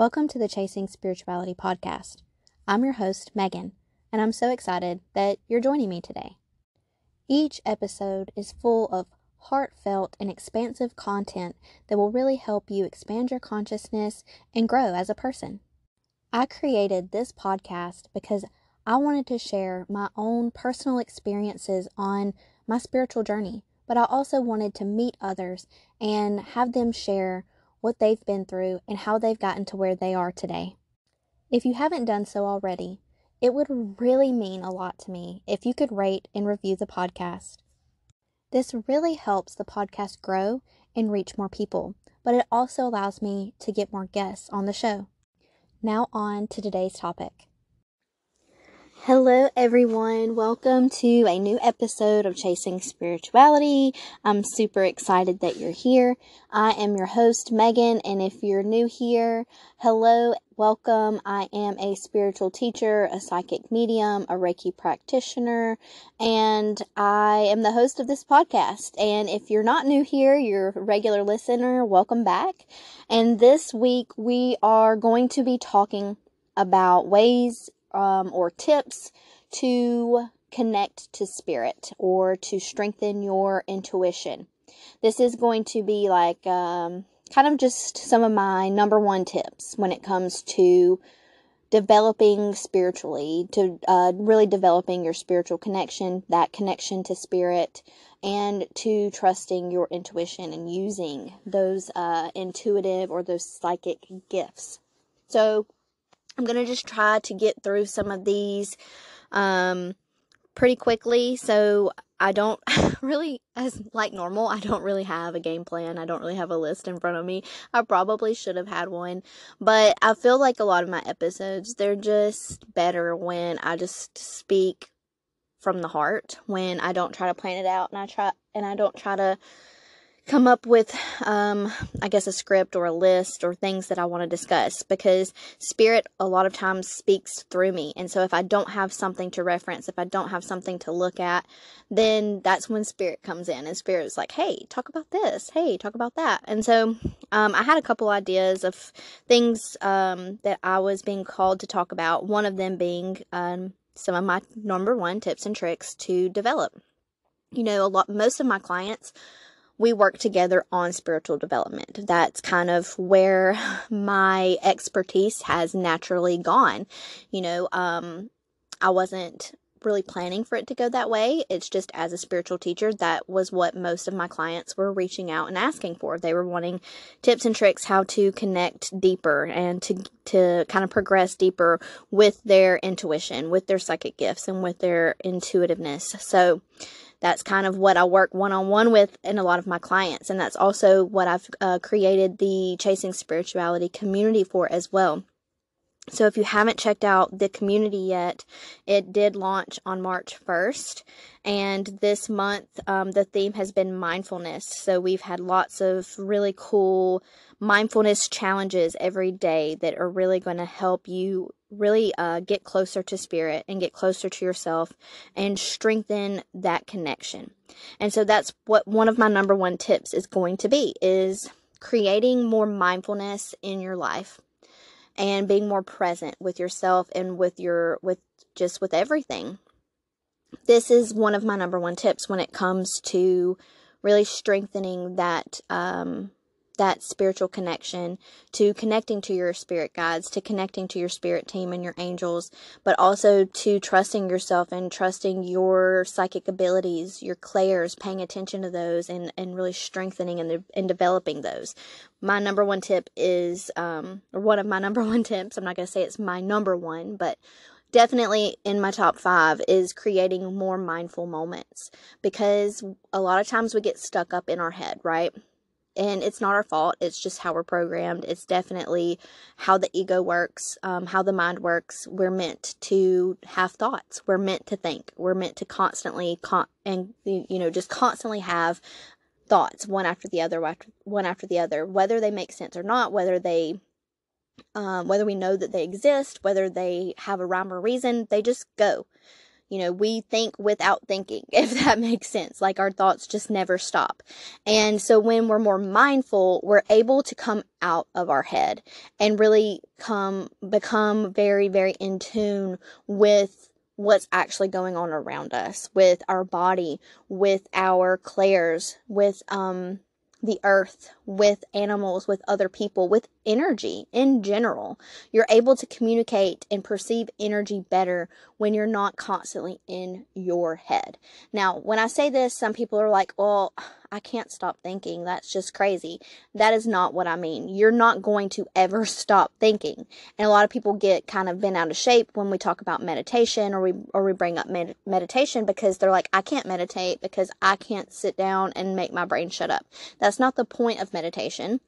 Welcome to the Chasing Spirituality podcast. I'm your host, Megan, and I'm so excited that you're joining me today. Each episode is full of heartfelt and expansive content that will really help you expand your consciousness and grow as a person. I created this podcast because I wanted to share my own personal experiences on my spiritual journey, but I also wanted to meet others and have them share what they've been through and how they've gotten to where they are today. If you haven't done so already, it would really mean a lot to me if you could rate and review the podcast. This really helps the podcast grow and reach more people, but it also allows me to get more guests on the show. Now on to today's topic. Hello everyone, welcome to a new episode of Chasing Spirituality. I'm super excited that you're here. I am your host, Megan, and if you're new here, hello, welcome. I am a spiritual teacher, a psychic medium, a Reiki practitioner, and I am the host of this podcast. And if you're not new here, you're a regular listener, welcome back. And this week we are going to be talking about ways or tips to connect to spirit or to strengthen your intuition. This is going to be like kind of just some of my number one tips when it comes to developing spiritually, to really developing your spiritual connection, that connection to spirit, and to trusting your intuition and using those intuitive or those psychic gifts. So I'm going to just try to get through some of these pretty quickly, so I don't really, as like normal, I don't really have a game plan. I don't really have a list in front of me. I probably should have had one, but I feel like a lot of my episodes, they're just better when I just speak from the heart, when I don't try to plan it out, and I don't try to come up with, I guess, a script or a list or things that I want to discuss, because spirit a lot of times speaks through me. And so if I don't have something to reference, if I don't have something to look at, then that's when spirit comes in, and spirit is like, hey, talk about this. Hey, talk about that. And so, I had a couple ideas of things, that I was being called to talk about. One of them being, some of my number one tips and tricks to develop. You know, most of my clients, we work together on spiritual development. That's kind of where my expertise has naturally gone. You know, I wasn't really planning for it to go that way. It's just as a spiritual teacher, that was what most of my clients were reaching out and asking for. They were wanting tips and tricks how to connect deeper and to kind of progress deeper with their intuition, with their psychic gifts, and with their intuitiveness. So that's kind of what I work one-on-one with in a lot of my clients. And that's also what I've created the Chasing Spirituality community for as well. So if you haven't checked out the community yet, it did launch on March 1st. And this month, the theme has been mindfulness. So we've had lots of really cool mindfulness challenges every day that are really going to help you really get closer to spirit and get closer to yourself and strengthen that connection. And so that's what one of my number one tips is going to be, is creating more mindfulness in your life and being more present with yourself and with everything. This is one of my number one tips when it comes to really strengthening that that spiritual connection, to connecting to your spirit guides, to connecting to your spirit team and your angels, but also to trusting yourself and trusting your psychic abilities, your clairs, paying attention to those and really strengthening and developing those. My number one tip is, or one of my number one tips, I'm not going to say it's my number one, but definitely in my top 5 is creating more mindful moments, because a lot of times we get stuck up in our head, right? And it's not our fault. It's just how we're programmed. It's definitely how the ego works, how the mind works. We're meant to have thoughts. We're meant to think. We're meant to constantly just constantly have thoughts, one after the other, whether they make sense or not, whether we know that they exist, whether they have a rhyme or reason, they just go. we think without thinking, if that makes sense. Like our thoughts just never stop. And so when we're more mindful, we're able to come out of our head and really become very, very in tune with what's actually going on around us, with our body, with our clairs, with the earth, with animals, with other people, with energy in general. You're able to communicate and perceive energy better when you're not constantly in your head. Now, when I say this, some people are like, well, I can't stop thinking. That's just crazy. That is not what I mean. You're not going to ever stop thinking. And a lot of people get kind of bent out of shape when we talk about meditation, or we bring up meditation, because they're like, I can't meditate because I can't sit down and make my brain shut up. That's not the point of meditation.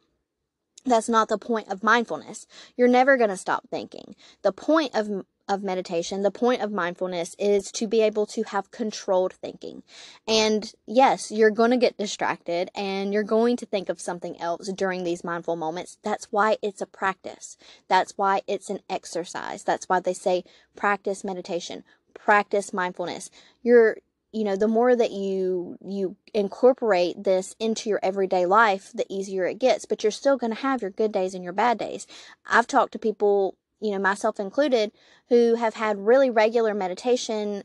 That's not the point of mindfulness. You're never going to stop thinking. The point of meditation, the point of mindfulness is to be able to have controlled thinking. And yes, you're going to get distracted and you're going to think of something else during these mindful moments. That's why it's a practice. That's why it's an exercise. That's why they say practice meditation, practice mindfulness. The more that you incorporate this into your everyday life, the easier it gets. But you're still going to have your good days and your bad days. I've talked to people, myself included, who have had really regular meditation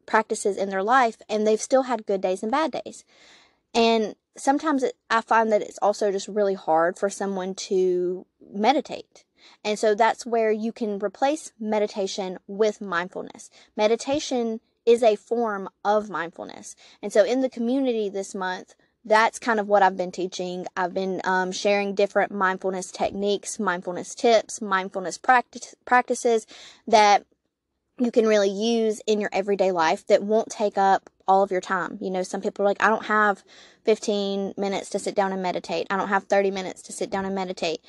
practices in their life, and they've still had good days and bad days. And sometimes I find that it's also just really hard for someone to meditate. And so that's where you can replace meditation with mindfulness. Meditation is a form of mindfulness. And so in the community this month, that's kind of what I've been teaching. I've been sharing different mindfulness techniques, mindfulness tips, mindfulness practices that you can really use in your everyday life that won't take up all of your time. Some people are like, I don't have 15 minutes to sit down and meditate. I don't have 30 minutes to sit down and meditate.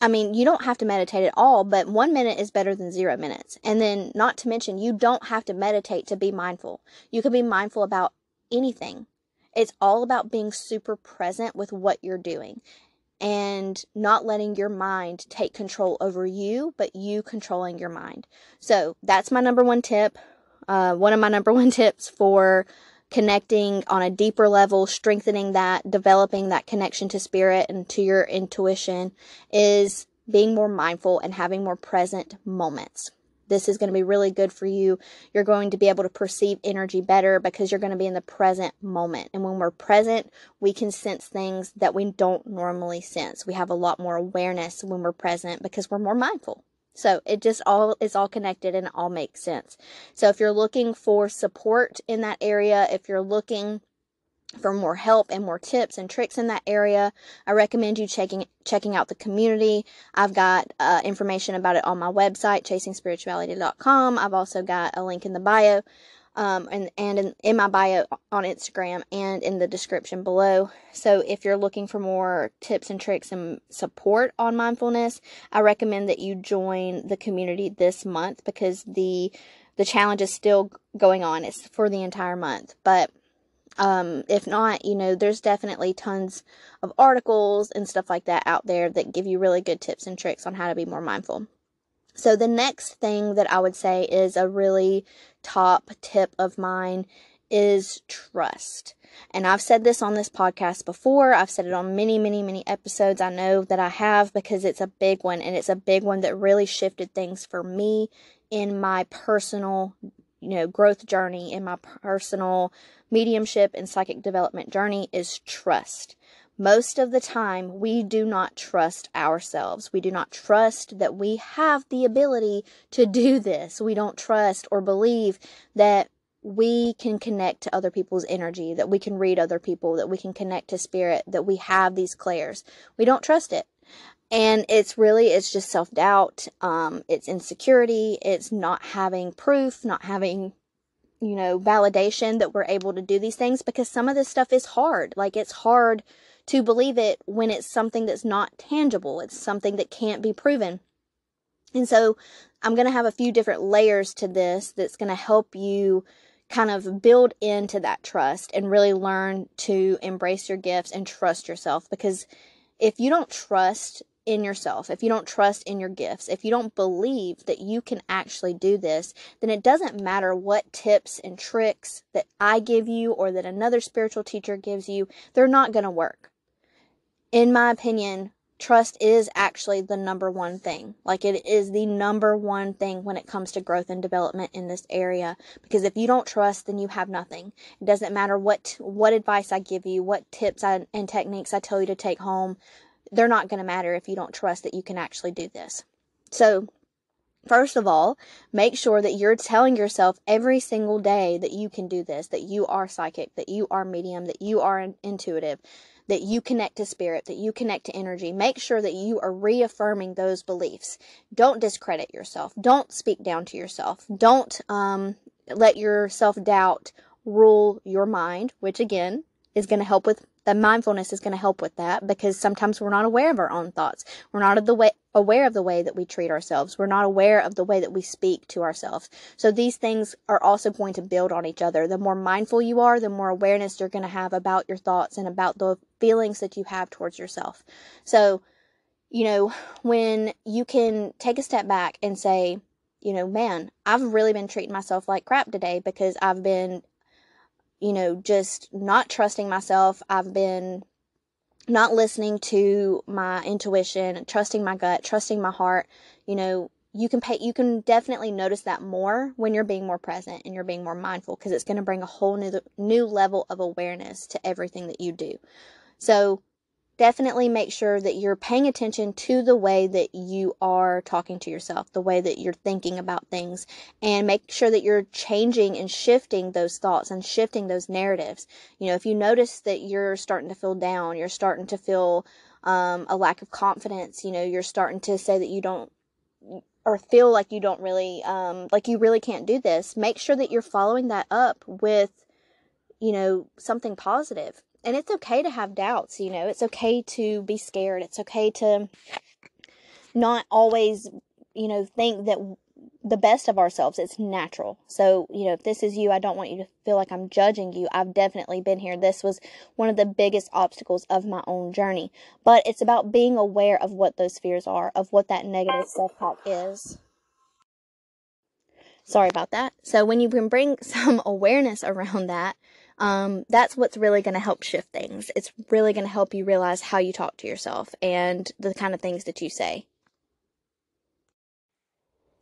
I mean, you don't have to meditate at all, but 1 minute is better than 0 minutes. And then, not to mention, you don't have to meditate to be mindful. You can be mindful about anything. It's all about being super present with what you're doing and not letting your mind take control over you, but you controlling your mind. So that's my number one tip. One of my number one tips for connecting on a deeper level, strengthening that, developing that connection to spirit and to your intuition, is being more mindful and having more present moments. This is going to be really good for you. You're going to be able to perceive energy better because you're going to be in the present moment. And when we're present, we can sense things that we don't normally sense. We have a lot more awareness when we're present because we're more mindful. So it's all connected and it all makes sense. So if you're looking for support in that area, if you're looking for more help and more tips and tricks in that area, I recommend you checking out the community. I've got information about it on my website, chasingspirituality.com. I've also got a link in the bio, and in my bio on Instagram and in the description below. So if you're looking for more tips and tricks and support on mindfulness, I recommend that you join the community this month because the challenge is still going on. It's for the entire month, but if not, there's definitely tons of articles and stuff like that out there that give you really good tips and tricks on how to be more mindful. So the next thing that I would say is a really top tip of mine is trust. And I've said this on this podcast before. I've said it on many, many, many episodes. I know that I have because it's a big one, and it's a big one that really shifted things for me in my personal growth journey, in my personal mediumship and psychic development journey, is trust. Most of the time, we do not trust ourselves. We do not trust that we have the ability to do this. We don't trust or believe that we can connect to other people's energy, that we can read other people, that we can connect to spirit, that we have these clairs. We don't trust it. And it's just self-doubt, it's insecurity, it's not having proof, not having, validation that we're able to do these things, because some of this stuff is hard. Like, it's hard to believe it when it's something that's not tangible. It's something that can't be proven. And so I'm going to have a few different layers to this that's going to help you kind of build into that trust and really learn to embrace your gifts and trust yourself. Because if you don't trust in yourself, if you don't trust in your gifts, if you don't believe that you can actually do this, then it doesn't matter what tips and tricks that I give you or that another spiritual teacher gives you, they're not going to work. In my opinion, trust is actually the number one thing. Like, it is the number one thing when it comes to growth and development in this area. Because if you don't trust, then you have nothing. It doesn't matter what advice I give you, what tips and techniques I tell you to take home. They're not going to matter if you don't trust that you can actually do this. So, first of all, make sure that you're telling yourself every single day that you can do this, that you are psychic, that you are medium, that you are intuitive, that you connect to spirit, that you connect to energy. Make sure that you are reaffirming those beliefs. Don't discredit yourself. Don't speak down to yourself. Don't let your self-doubt rule your mind, which again is going to help with the mindfulness is going to help with that, because sometimes we're not aware of our own thoughts. We're not aware of the way that we treat ourselves. We're not aware of the way that we speak to ourselves. So these things are also going to build on each other. The more mindful you are, the more awareness you're going to have about your thoughts and about the feelings that you have towards yourself. So, when you can take a step back and say, man, I've really been treating myself like crap today because I've been just not trusting myself. I've been not listening to my intuition, trusting my gut, trusting my heart. You can definitely notice that more when you're being more present and you're being more mindful, because it's going to bring a whole new level of awareness to everything that you do. So definitely make sure that you're paying attention to the way that you are talking to yourself, the way that you're thinking about things, and make sure that you're changing and shifting those thoughts and shifting those narratives. If you notice that you're starting to feel down, you're starting to feel a lack of confidence, you're starting to say that you don't, or feel like you don't really, like you really can't do this, make sure that you're following that up with, something positive. And it's okay to have doubts, it's okay to be scared. It's okay to not always, think that the best of ourselves. It's natural. So, if this is you, I don't want you to feel like I'm judging you. I've definitely been here. This was one of the biggest obstacles of my own journey. But it's about being aware of what those fears are, of what that negative self-talk is. Sorry about that. So when you can bring some awareness around that, that's what's really going to help shift things. It's really going to help you realize how you talk to yourself and the kind of things that you say.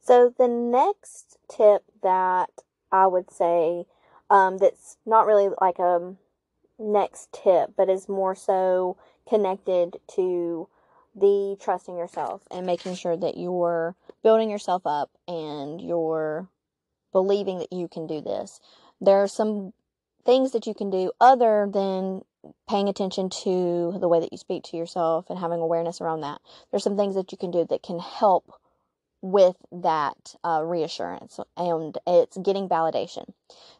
So the next tip that I would say, that's not really like a next tip, but is more so connected to the trusting yourself and making sure that you're building yourself up and you're believing that you can do this. There are some things that you can do other than paying attention to the way that you speak to yourself and having awareness around that. There's some things that you can do that can help with that reassurance, and it's getting validation.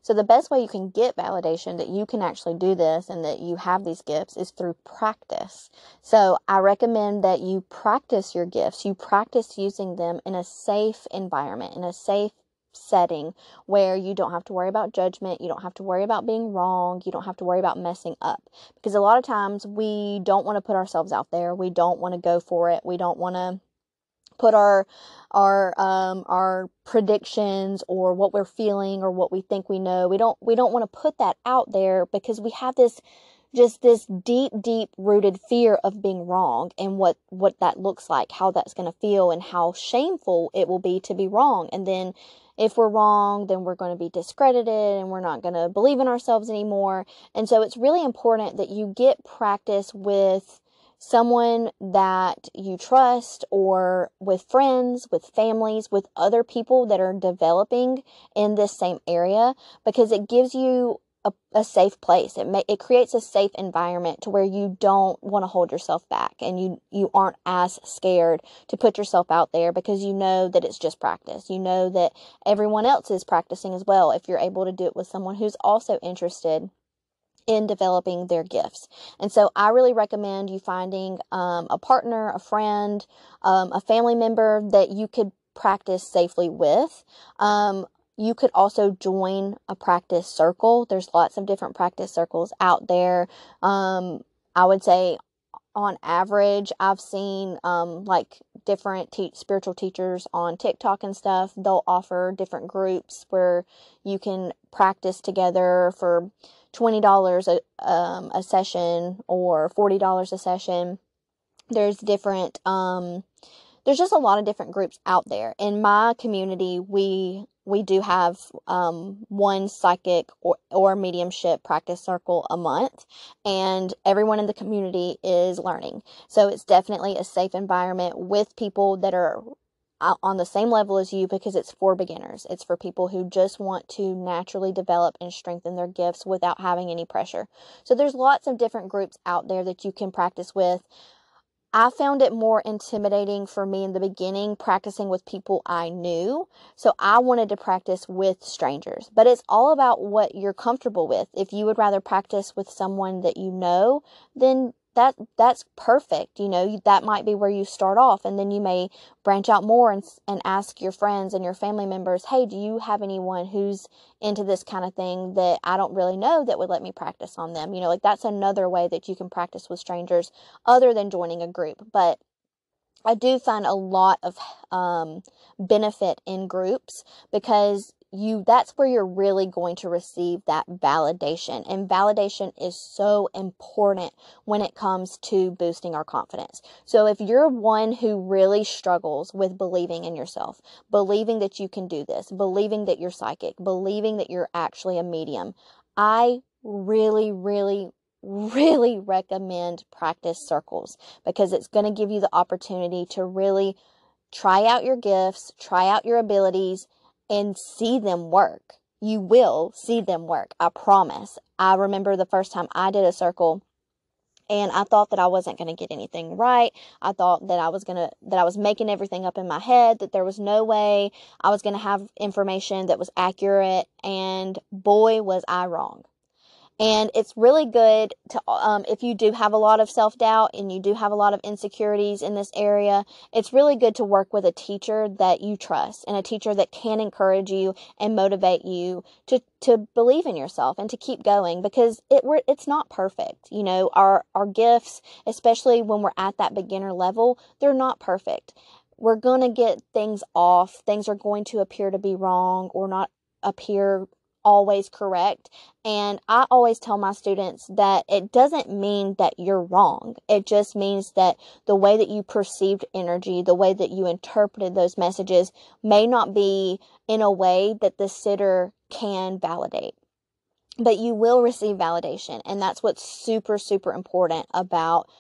So the best way you can get validation that you can actually do this and that you have these gifts is through practice. So I recommend that you practice your gifts. You practice using them in a safe environment, in a safe setting where you don't have to worry about judgment, you don't have to worry about being wrong, you don't have to worry about messing up. Because a lot of times we don't want to put ourselves out there, we don't want to go for it, we don't want to put our predictions or what we're feeling or what we think we know. We don't want to put that out there because we have this deep rooted fear of being wrong and what that looks like, how that's going to feel, and how shameful it will be to be wrong. And then if we're wrong, then we're going to be discredited and we're not going to believe in ourselves anymore. And so it's really important that you get practice with someone that you trust, or with friends, with families, with other people that are developing in this same area, because it gives you a safe place. It creates a safe environment to where you don't want to hold yourself back, and you aren't as scared to put yourself out there because you know that it's just practice. You know that everyone else is practicing as well if you're able to do it with someone who's also interested in developing their gifts. And so I really recommend you finding a partner, a friend, a family member that you could practice safely with. You could also join a practice circle. There's lots of different practice circles out there. I would say on average, I've seen, like different spiritual teachers on TikTok and stuff, they'll offer different groups where you can practice together for $20 a session or $40 a session. There's different, there's just a lot of different groups out there. In my community, we do have one psychic or mediumship practice circle a month, and everyone in the community is learning. So it's definitely a safe environment with people that are on the same level as you, because it's for beginners. It's for people who just want to naturally develop and strengthen their gifts without having any pressure. So there's lots of different groups out there that you can practice with. I found it more intimidating for me in the beginning practicing with people I knew. So I wanted to practice with strangers. But it's all about what you're comfortable with. If you would rather practice with someone that you know, then that's perfect. That might be where you start off, and then you may branch out more and ask your friends and your family members, hey, do you have anyone who's into this kind of thing that I don't really know that would let me practice on them? Like that's another way that you can practice with strangers other than joining a group. But I do find a lot of benefit in groups, because that's where you're really going to receive that validation. And validation is so important when it comes to boosting our confidence. So if you're one who really struggles with believing in yourself, believing that you can do this, believing that you're psychic, believing that you're actually a medium, I really, really, really recommend practice circles, because it's going to give you the opportunity to really try out your gifts, try out your abilities, and see them work. You will see them work. I promise. I remember the first time I did a circle, and I thought that I wasn't going to get anything right. I thought that I was making everything up in my head, that there was no way I was going to have information that was accurate. And boy, was I wrong. And it's really good to, if you do have a lot of self-doubt and you do have a lot of insecurities in this area, it's really good to work with a teacher that you trust, and a teacher that can encourage you and motivate you to believe in yourself and to keep going, because it's not perfect. Our gifts, especially when we're at that beginner level, they're not perfect. We're going to get things off. Things are going to appear to be wrong or not appear always correct. And I always tell my students that it doesn't mean that you're wrong. It just means that the way that you perceived energy, the way that you interpreted those messages may not be in a way that the sitter can validate. But you will receive validation. And that's what's super, super important about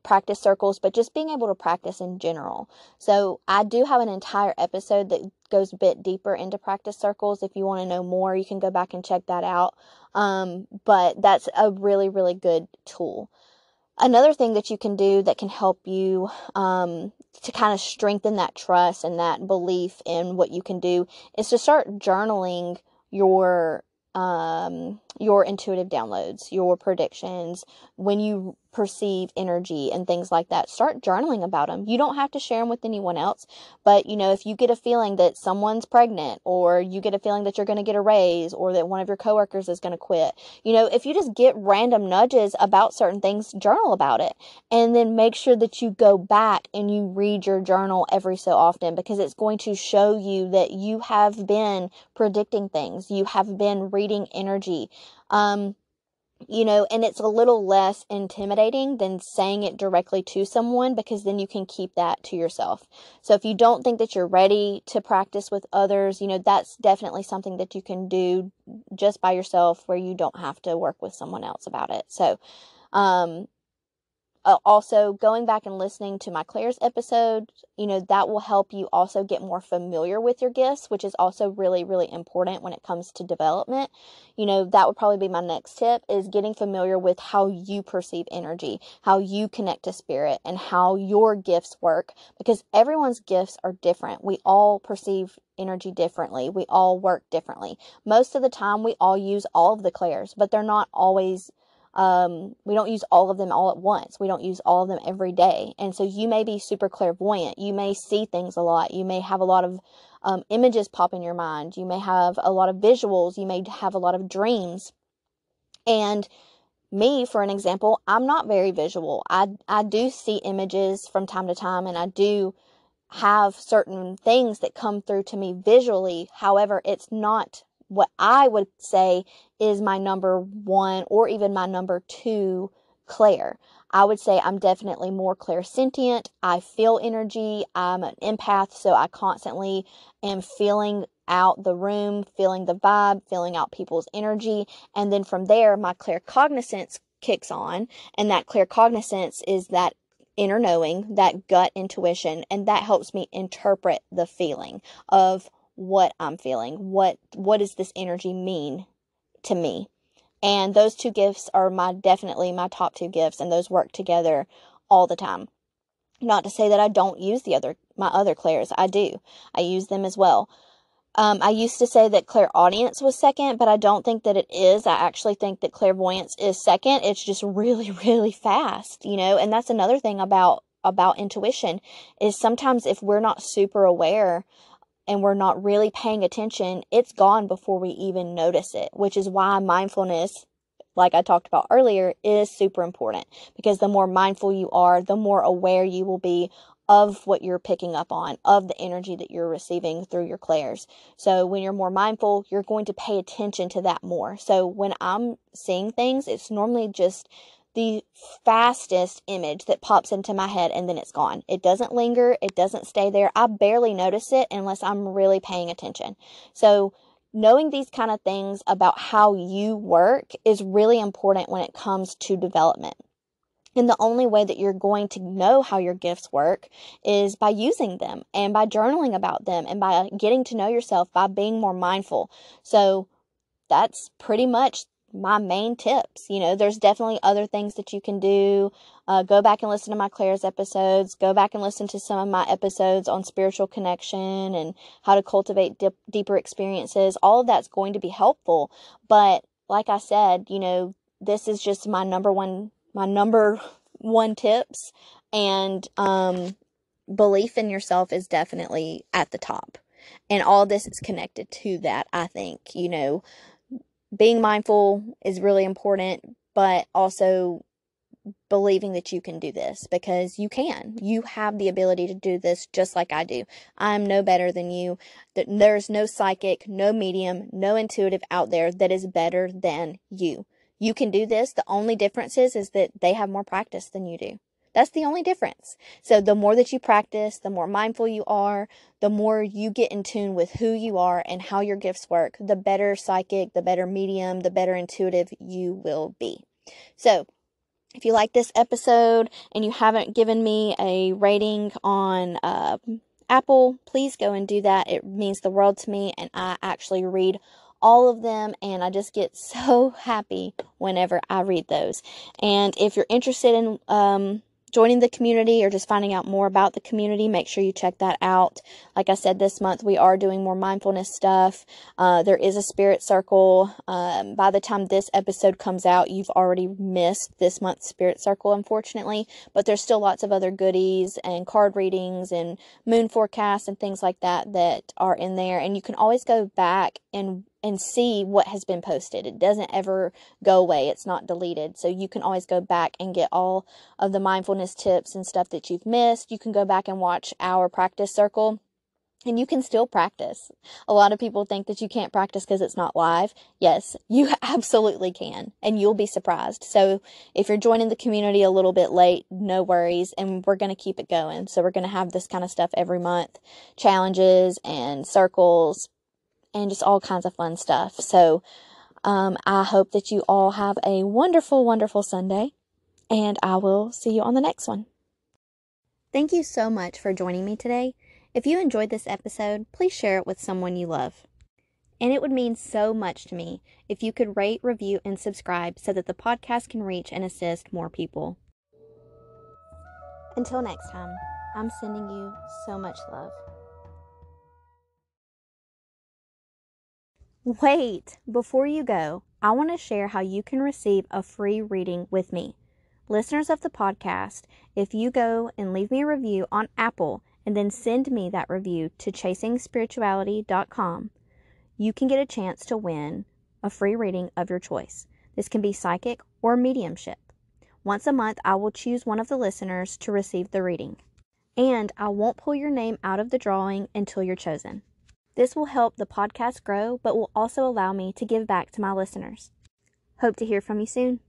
practice circles, but just being able to practice in general. So I do have an entire episode that goes a bit deeper into practice circles. If you want to know more, you can go back and check that out. But that's a really, really good tool. Another thing that you can do that can help you to kind of strengthen that trust and that belief in what you can do is to start journaling your intuitive downloads, your predictions, when you perceive energy and things like that. Start journaling about them. You don't have to share them with anyone else, but if you get a feeling that someone's pregnant, or you get a feeling that you're going to get a raise, or that one of your coworkers is going to quit, if you just get random nudges about certain things, journal about it, and then make sure that you go back and you read your journal every so often, because it's going to show you that you have been predicting things. You have been reading energy. And it's a little less intimidating than saying it directly to someone, because then you can keep that to yourself. So if you don't think that you're ready to practice with others, that's definitely something that you can do just by yourself, where you don't have to work with someone else about it. So, also, going back and listening to my Claire's episode, that will help you also get more familiar with your gifts, which is also really, really important when it comes to development. That would probably be my next tip, is getting familiar with how you perceive energy, how you connect to spirit, and how your gifts work, because everyone's gifts are different. We all perceive energy differently. We all work differently. Most of the time, we all use all of the Clairs, but they're not always we don't use all of them all at once. We don't use all of them every day. And so you may be super clairvoyant. You may see things a lot. You may have a lot of images pop in your mind. You may have a lot of visuals. You may have a lot of dreams. And me, for an example, I'm not very visual. I do see images from time to time, and I do have certain things that come through to me visually. However, it's not what I would say is my number one or even my number two clair. I would say I'm definitely more clairsentient. I feel energy. I'm an empath, so I constantly am feeling out the room, feeling the vibe, feeling out people's energy. And then from there, my claircognizance kicks on. And that claircognizance is that inner knowing, that gut intuition, and that helps me interpret the feeling of what I'm feeling. What does this energy mean to me? And those two gifts are definitely my top two gifts, and those work together all the time. Not to say that I don't use my other clairs. I do. I use them as well. I used to say that clairaudience was second, but I don't think that it is. I actually think that clairvoyance is second. It's just really, really fast, and that's another thing about intuition is sometimes if we're not super aware and we're not really paying attention, it's gone before we even notice it, which is why mindfulness, like I talked about earlier, is super important, because the more mindful you are, the more aware you will be of what you're picking up on, of the energy that you're receiving through your clairs. So when you're more mindful, you're going to pay attention to that more. So when I'm seeing things, it's normally just the fastest image that pops into my head, and then it's gone. It doesn't linger. It doesn't stay there. I barely notice it unless I'm really paying attention. So knowing these kind of things about how you work is really important when it comes to development. And the only way that you're going to know how your gifts work is by using them and by journaling about them and by getting to know yourself, by being more mindful. So that's pretty much my main tips. There's definitely other things that you can do. Go back and listen to my Claire's episodes. Go back and listen to some of my episodes on spiritual connection and how to cultivate deeper experiences. All of that's going to be helpful. But like I said, this is just my number one tips. And belief in yourself is definitely at the top. And all this is connected to that, I think. Being mindful is really important, but also believing that you can do this, because you can. You have the ability to do this just like I do. I'm no better than you. There's no psychic, no medium, no intuitive out there that is better than you. You can do this. The only difference is that they have more practice than you do. That's the only difference. So the more that you practice, the more mindful you are, the more you get in tune with who you are and how your gifts work, the better psychic, the better medium, the better intuitive you will be. So if you like this episode and you haven't given me a rating on Apple, please go and do that. It means the world to me, and I actually read all of them, and I just get so happy whenever I read those. And if you're interested in joining the community or just finding out more about the community, make sure you check that out. Like I said, this month we are doing more mindfulness stuff. There is a spirit circle. By the time this episode comes out, you've already missed this month's spirit circle, unfortunately, but there's still lots of other goodies and card readings and moon forecasts and things like that are in there. And you can always go back and see what has been posted. It doesn't ever go away. It's not deleted. So you can always go back and get all of the mindfulness tips and stuff that you've missed. You can go back and watch our practice circle, and you can still practice. A lot of people think that you can't practice because it's not live. Yes, you absolutely can, and you'll be surprised. So if you're joining the community a little bit late, no worries, and we're going to keep it going. So we're going to have this kind of stuff every month, challenges and circles, and just all kinds of fun stuff. So I hope that you all have a wonderful, wonderful Sunday, and I will see you on the next one. Thank you so much for joining me today. If you enjoyed this episode, please share it with someone you love. And it would mean so much to me if you could rate, review, and subscribe so that the podcast can reach and assist more people. Until next time, I'm sending you so much love. Wait, before you go, I want to share how you can receive a free reading with me. Listeners of the podcast, if you go and leave me a review on Apple and then send me that review to chasingspirituality.com, you can get a chance to win a free reading of your choice. This can be psychic or mediumship. Once a month, I will choose one of the listeners to receive the reading. And I won't pull your name out of the drawing until you're chosen. This will help the podcast grow, but will also allow me to give back to my listeners. Hope to hear from you soon.